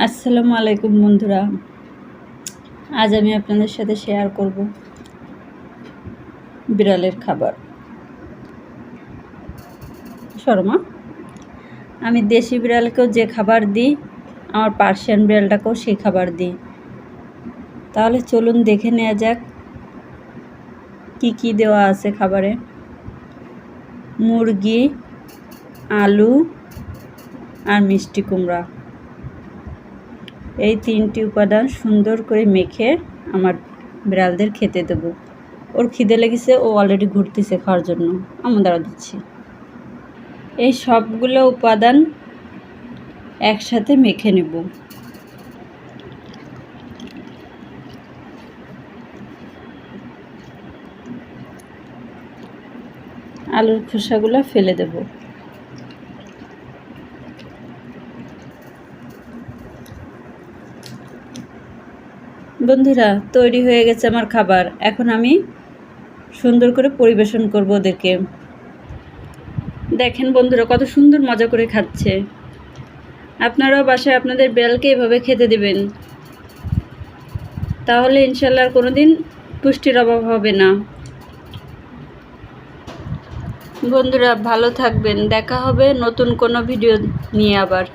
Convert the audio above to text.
আসসালামু আলাইকুম বন্ধুরা। আজ আমি আপনাদের সাথে শেয়ার করব বিড়ালের খাবার। শর্মা আমি দেশি বিড়ালকেও যে খাবার দিই, আমার পার্সিয়ান বিড়ালটাকেও সেই খাবার দিই। তাহলে চলুন দেখে নেওয়া যাক কি কি দেওয়া আছে খাবারে। মুরগি, আলু আর মিষ্টি কুমড়া, এই তিনটি উপাদান সুন্দর করে মেখে আমার বিড়ালদের খেতে দেব। ওর খিদে লেগেছে, ও অলরেডি ঘুরতেছে খাওয়ার জন্য, আমি দাঁড়া দিচ্ছি। এই সবগুলো উপাদান একসাথে মেখে নেব। আলুর খোসাগুলো ফেলে দেব। বন্ধুরা, তৈরি হয়ে গেছে আমার খাবার। এখন আমি সুন্দর করে পরিবেশন করব ওদেরকে। দেখেন বন্ধুরা, কত সুন্দর মজা করে খাচ্ছে। আপনারাও বাসায় আপনাদের বিড়ালকে এভাবে খেতে দেবেন, তাহলে ইনশাল্লাহ আর কোনো দিন পুষ্টির অভাব হবে না। বন্ধুরা ভালো থাকবেন, দেখা হবে নতুন কোনো ভিডিও নিয়ে আবার।